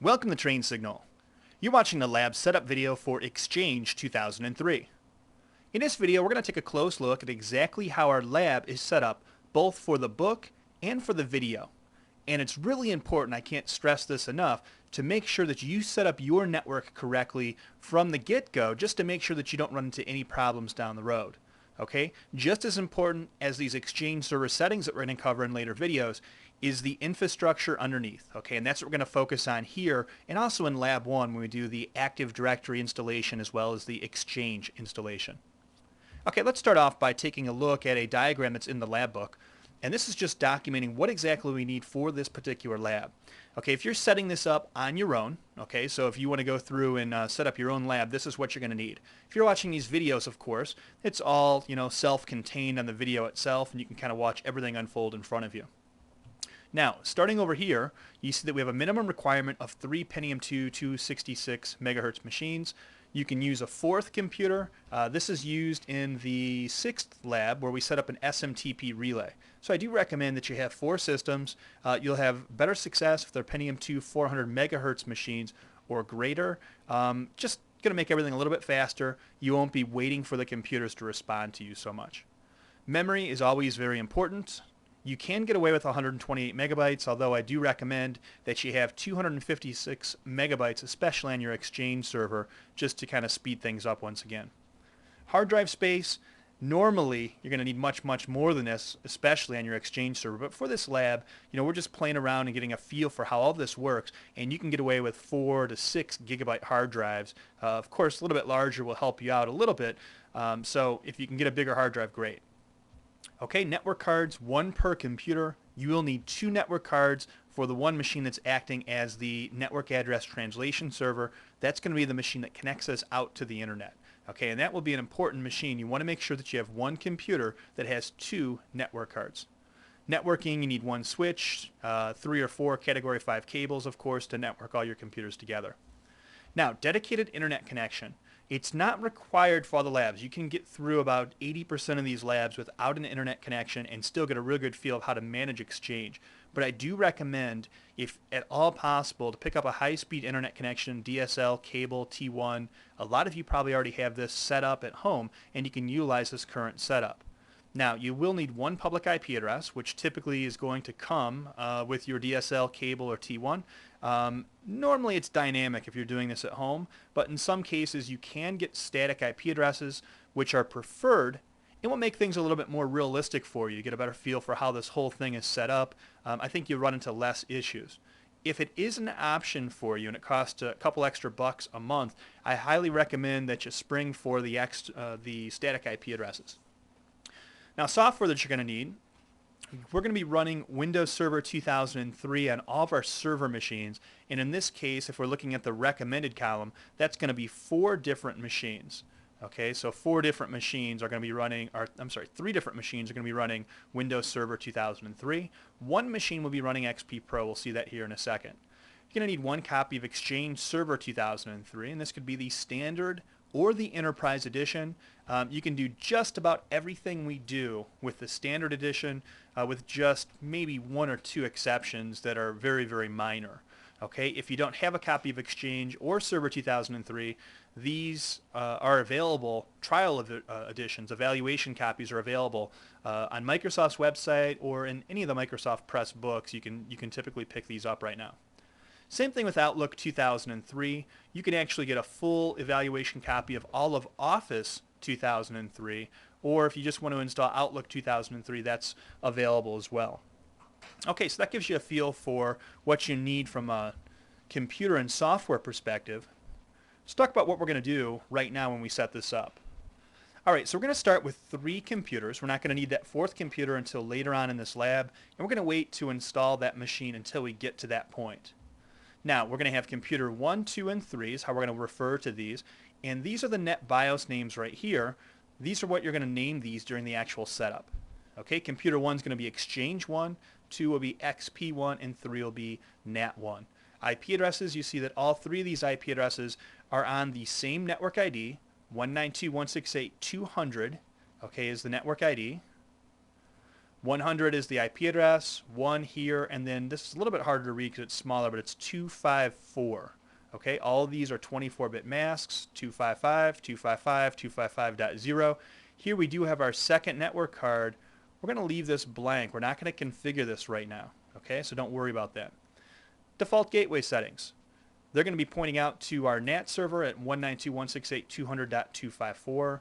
Welcome to Train Signal. You're watching the lab setup video for Exchange 2003. In this video, we're going to take a close look at exactly how our lab is set up, both for the book and for the video. And it's really important, I can't stress this enough, to make sure that you set up your network correctly from the get-go, just to make sure that you don't run into any problems down the road. Okay? Just as important as these Exchange server settings that we're going to cover in later videos is the infrastructure underneath. Okay, and that's what we're going to focus on here and also in Lab 1 when we do the Active Directory installation as well as the Exchange installation. Okay, let's start off by taking a look at a diagram that's in the lab book. And this is just documenting what exactly we need for this particular lab. Okay, if you're setting this up on your own, okay, so if you want to go through and set up your own lab, this is what you're going to need. If you're watching these videos, of course, it's all, self-contained on the video itself, and you can kind of watch everything unfold in front of you. Now, starting over here, you see that we have a minimum requirement of 3 Pentium 2 266 megahertz machines. You can use a fourth computer. This is used in the 6th lab where we set up an SMTP relay. So I do recommend that you have 4 systems. You'll have better success if they're Pentium 2 400 megahertz machines or greater. Just going to make everything a little bit faster. You won't be waiting for the computers to respond to you so much. Memory is always very important. You can get away with 128 megabytes, although I do recommend that you have 256 megabytes, especially on your Exchange server, just to kind of speed things up once again. Hard drive space, normally you're going to need much more than this, especially on your Exchange server. But for this lab, we're just playing around and getting a feel for how all this works, and you can get away with 4 to 6 gigabyte hard drives. Of course, a little bit larger will help you out a little bit, so if you can get a bigger hard drive, great. Okay, network cards, 1 per computer. You will need 2 network cards for the one machine that's acting as the network address translation server. That's going to be the machine that connects us out to the internet. Okay, and that will be an important machine. You want to make sure that you have 1 computer that has 2 network cards. Networking, you need 1 switch, 3 or 4 category 5 cables, of course, to network all your computers together. Now, dedicated internet connection. It's not required for all the labs. You can get through about 80% of these labs without an internet connection and still get a real good feel of how to manage Exchange. But I do recommend, if at all possible, to pick up a high-speed internet connection, DSL, cable, T1. A lot of you probably already have this set up at home, and you can utilize this current setup. Now, you will need 1 public IP address, which typically is going to come with your DSL, cable, or T1. Normally it's dynamic if you're doing this at home, but in some cases you can get static IP addresses, which are preferred. It will make things a little bit more realistic for you. You get a better feel for how this whole thing is set up. I think you'll run into less issues. If it is an option for you and it costs a couple extra bucks a month, I highly recommend that you spring for the static IP addresses. Now, software that you're going to need, we're going to be running Windows Server 2003 on all of our server machines. And in this case, if we're looking at the recommended column, that's going to be 4 different machines. Okay, so 4 different machines are going to be running, or I'm sorry, 3 different machines are going to be running Windows Server 2003. 1 machine will be running XP Pro. We'll see that here in a second. You're going to need 1 copy of Exchange Server 2003, and this could be the standard or the Enterprise Edition. You can do just about everything we do with the Standard Edition, with just maybe 1 or 2 exceptions that are very minor. Okay, if you don't have a copy of Exchange or Server 2003, these are available, trial editions, evaluation copies are available on Microsoft's website or in any of the Microsoft Press books. You can typically pick these up right now. Same thing with Outlook 2003. You can actually get a full evaluation copy of all of Office 2003, or if you just want to install Outlook 2003, that's available as well. Okay, so that gives you a feel for what you need from a computer and software perspective. Let's talk about what we're going to do right now when we set this up. Alright, so we're going to start with 3 computers. We're not going to need that 4th computer until later on in this lab, and we're going to wait to install that machine until we get to that point. Now, we're going to have computer 1, 2, and 3 is how we're going to refer to these. And these are the net BIOS names right here. These are what you're going to name these during the actual setup. Okay, computer 1 is going to be Exchange 1, 2 will be XP 1, and 3 will be NAT 1. IP addresses, you see that all 3 of these IP addresses are on the same network ID. 192.168.200, okay, is the network ID. 100 is the IP address, 1 here, and then this is a little bit harder to read because it's smaller, but it's 254. Okay, all of these are 24-bit masks, 255, 255, 255.0. Here we do have our second network card. We're going to leave this blank. We're not going to configure this right now. Okay, so don't worry about that. Default gateway settings. They're going to be pointing out to our NAT server at 192.168.200.254,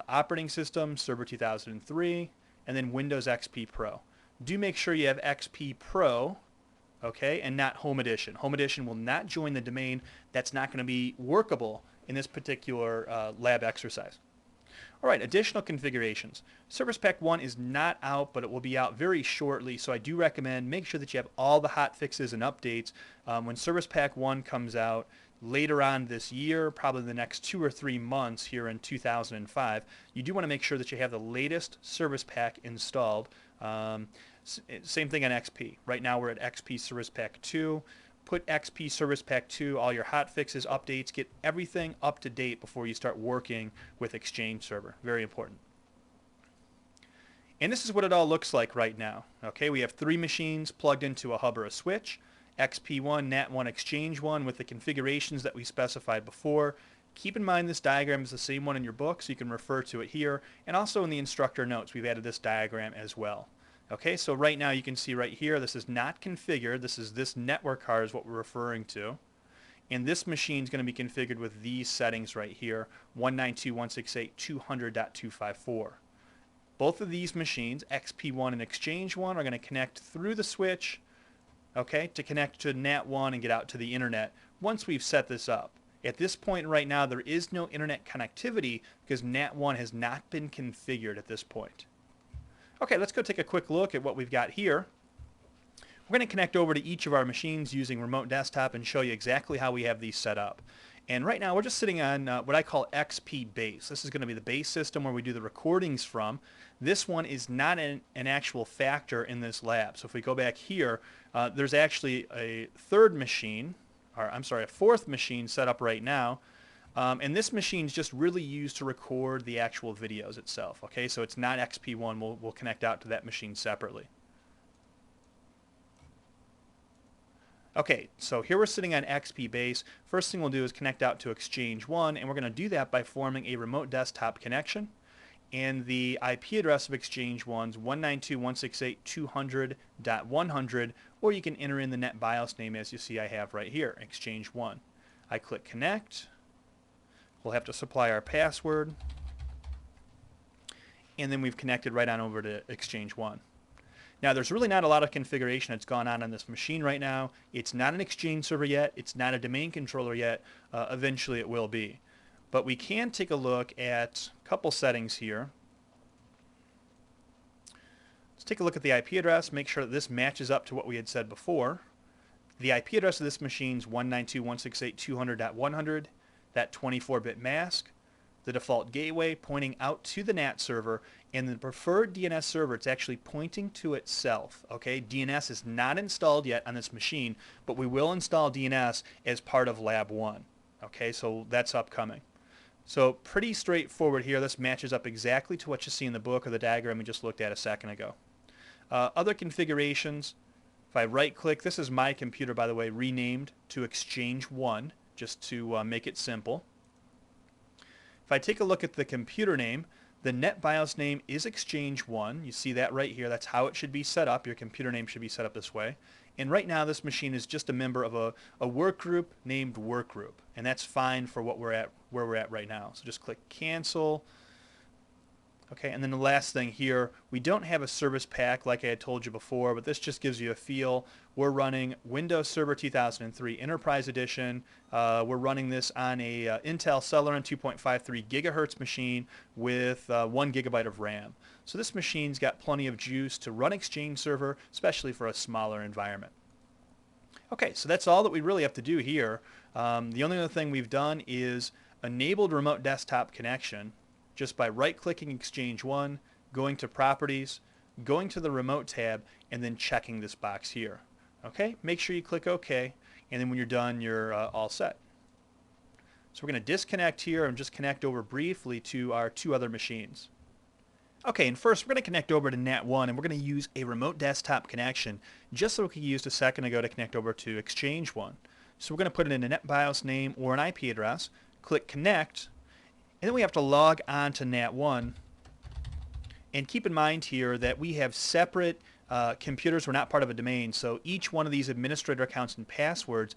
operating system, Server 2003, and then Windows XP Pro. Do make sure you have XP Pro, okay, and not Home Edition. Home Edition will not join the domain. That's not going to be workable in this particular lab exercise. All right, additional configurations. Service Pack 1 is not out, but it will be out very shortly, so I do recommend make sure that you have all the hot fixes and updates. When Service Pack 1 comes out later on this year, probably the next 2 or 3 months here in 2005, you do want to make sure that you have the latest Service Pack installed. Same thing on XP. Right now we're at XP Service Pack 2. Put XP Service Pack 2, all your hot fixes, updates, get everything up to date before you start working with Exchange Server. Very important. And this is what it all looks like right now. Okay, we have 3 machines plugged into a hub or a switch. XP1, NAT1, Exchange1 with the configurations that we specified before. Keep in mind this diagram is the same one in your book, so you can refer to it here. And also in the instructor notes, we've added this diagram as well. Okay, so right now you can see right here, this is not configured. This network card is what we're referring to. And this machine is going to be configured with these settings right here, 192.168.200.254. Both of these machines, XP1 and Exchange1, are going to connect through the switch, okay, to connect to NAT1 and get out to the internet once we've set this up. At this point right now, there is no internet connectivity because NAT1 has not been configured at this point. Okay, let's go take a quick look at what we've got here. We're going to connect over to each of our machines using remote desktop and show you exactly how we have these set up. And right now we're just sitting on what I call XP base. This is going to be the base system where we do the recordings from. This one is not an actual factor in this lab. So if we go back here, there's actually a fourth machine set up right now. And this machine is just really used to record the actual videos itself. Okay, so it's not XP1. We'll connect out to that machine separately. Okay, so here we're sitting on XP base. First thing we'll do is connect out to Exchange1, and we're going to do that by forming a remote desktop connection. And the IP address of Exchange1's 192.168.200.100, or you can enter in the NetBIOS name as you see I have right here, Exchange1. I click connect. We'll have to supply our password, and then we've connected right on over to Exchange1. Now there's really not a lot of configuration that's gone on this machine right now. It's not an Exchange server yet. It's not a domain controller yet. Eventually it will be. But we can take a look at a couple settings here. Let's take a look at the IP address, make sure that this matches up to what we had said before. The IP address of this machine is 192.168.200.100. That 24-bit mask, the default gateway pointing out to the NAT server, and the preferred DNS server, it's actually pointing to itself. Okay, DNS is not installed yet on this machine, but we will install DNS as part of Lab 1. Okay, so that's upcoming. So pretty straightforward here. This matches up exactly to what you see in the book or the diagram we just looked at a second ago. Other configurations, if I right-click, this is my computer, by the way, renamed to Exchange1. Just to make it simple. If I take a look at the computer name, the NetBIOS name is Exchange1. You see that right here. That's how it should be set up. Your computer name should be set up this way. And right now this machine is just a member of a work group named Workgroup. And that's fine for what where we're at right now. So just click Cancel. Okay, and then the last thing here, we don't have a service pack like I had told you before, but this just gives you a feel. We're running Windows Server 2003 Enterprise Edition. We're running this on a Intel Celeron 2.53 gigahertz machine with 1 gigabyte of RAM. So this machine's got plenty of juice to run Exchange Server, especially for a smaller environment. Okay, so that's all that we really have to do here. The only other thing we've done is enabled remote desktop connection just by right-clicking Exchange1, going to Properties, going to the Remote tab, and then checking this box here. Okay, make sure you click OK, and then when you're done, you're all set. So we're going to disconnect here and just connect over briefly to our 2 other machines. Okay, and first we're going to connect over to NAT1 and we're going to use a remote desktop connection just like we used a second ago to connect over to Exchange 1. So we're going to put it in a NetBIOS name or an IP address, click connect, and then we have to log on to NAT1. And keep in mind here that we have separate computers. We're not part of a domain, so each one of these administrator accounts and passwords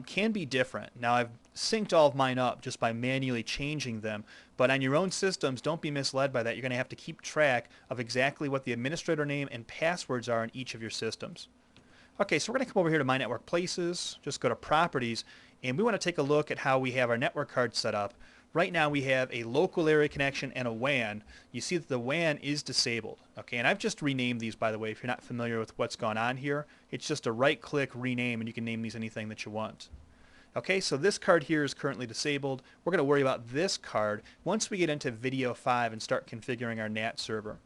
can be different. Now I've synced all of mine up just by manually changing them, but on your own systems, don't be misled by that. You're going to have to keep track of exactly what the administrator name and passwords are in each of your systems. Okay, so we're going to come over here to My Network Places, just go to Properties, and we want to take a look at how we have our network card set up. Right now we have a local area connection and a WAN. You see that the WAN is disabled. Okay, and I've just renamed these, by the way, if you're not familiar with what's gone on here. It's just a right-click rename and you can name these anything that you want. Okay, so this card here is currently disabled. We're going to worry about this card once we get into video 5 and start configuring our NAT server.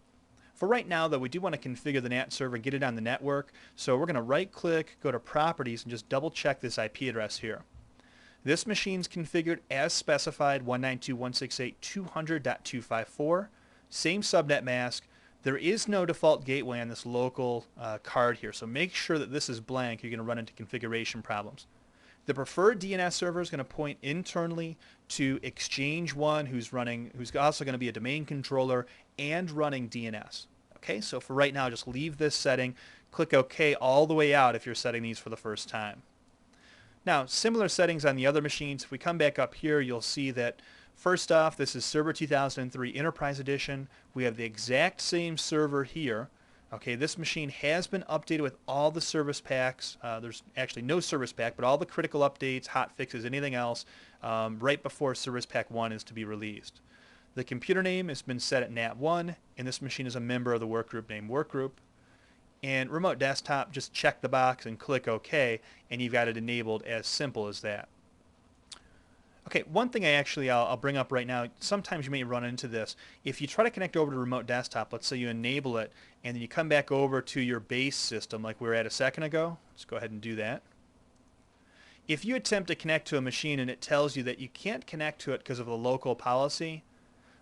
For right now, though, we do want to configure the NAT server and get it on the network. So we're going to right-click, go to Properties, and just double-check this IP address here. This machine's configured as specified 192.168.200.254. Same subnet mask. There is no default gateway on this local card here, so make sure that this is blank. You're going to run into configuration problems. The preferred DNS server is going to point internally to Exchange 1, who's also going to be a domain controller and running DNS. Okay, so for right now, just leave this setting. Click OK all the way out if you're setting these for the first time. Now, similar settings on the other machines. If we come back up here, you'll see that first off, this is Server 2003 Enterprise Edition. We have the exact same server here. Okay, this machine has been updated with all the service packs. There's actually no service pack, but all the critical updates, hot fixes, anything else, right before Service Pack 1 is to be released. The computer name has been set at NAT1, and this machine is a member of the workgroup named Workgroup. And remote desktop, just check the box and click OK, and you've got it enabled. As simple as that. Okay, one thing I'll bring up right now, sometimes you may run into this. If you try to connect over to remote desktop, let's say you enable it, and then you come back over to your base system like we were at a second ago. Let's go ahead and do that. If you attempt to connect to a machine and it tells you that you can't connect to it because of the local policy,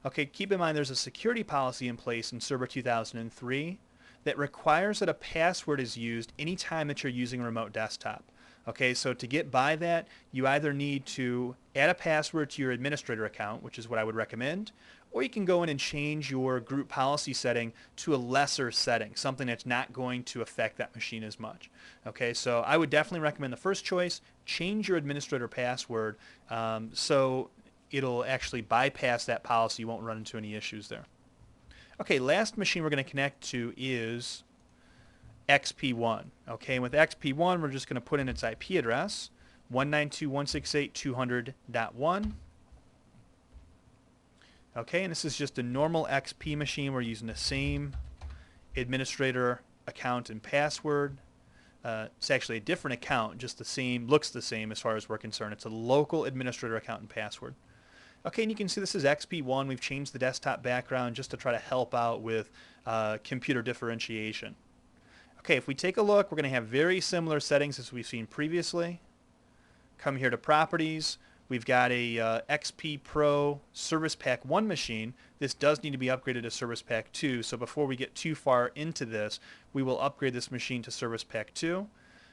okay, keep in mind there's a security policy in place in Server 2003 that requires that a password is used anytime that you're using a remote desktop. Okay, so to get by that, you either need to add a password to your administrator account, which is what I would recommend, or you can go in and change your group policy setting to a lesser setting, something that's not going to affect that machine as much. Okay, so I would definitely recommend the first choice, change your administrator password so it'll actually bypass that policy. You won't run into any issues there. Okay, last machine we're going to connect to is XP1. Okay, and with XP1 we're just going to put in its IP address, 192.168.200.1. Okay, and this is just a normal XP machine. We're using the same administrator account and password. It's actually a different account, just the same, looks the same as far as we're concerned. It's a local administrator account and password. Okay, and you can see this is XP1. We've changed the desktop background just to try to help out with computer differentiation. Okay, if we take a look, we're going to have very similar settings as we've seen previously. Come here to Properties. We've got a XP Pro Service Pack 1 machine. This does need to be upgraded to Service Pack 2, so before we get too far into this, we will upgrade this machine to Service Pack 2.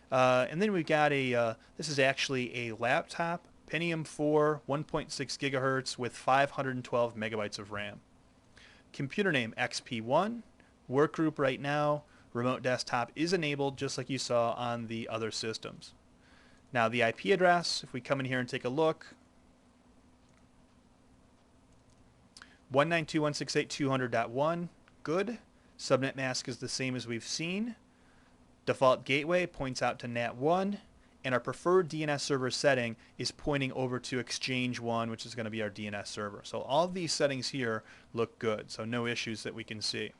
And then we've got this is actually a laptop, Pentium 4, 1.6 gigahertz with 512 megabytes of RAM. Computer name XP1, workgroup right now, remote desktop is enabled just like you saw on the other systems. Now the IP address, if we come in here and take a look, 192.168.200.1, good. Subnet mask is the same as we've seen. Default gateway points out to NAT1, and our preferred DNS server setting is pointing over to Exchange 1, which is going to be our DNS server. So all of these settings here look good, so no issues that we can see.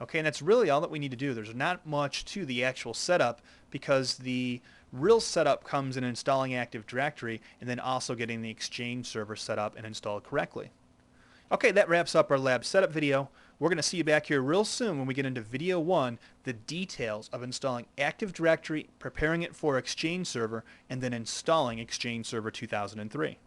Okay, and that's really all that we need to do. There's not much to the actual setup because the real setup comes in installing Active Directory and then also getting the Exchange server set up and installed correctly. Okay, that wraps up our lab setup video. We're going to see you back here real soon when we get into video 1, the details of installing Active Directory, preparing it for Exchange Server, and then installing Exchange Server 2003.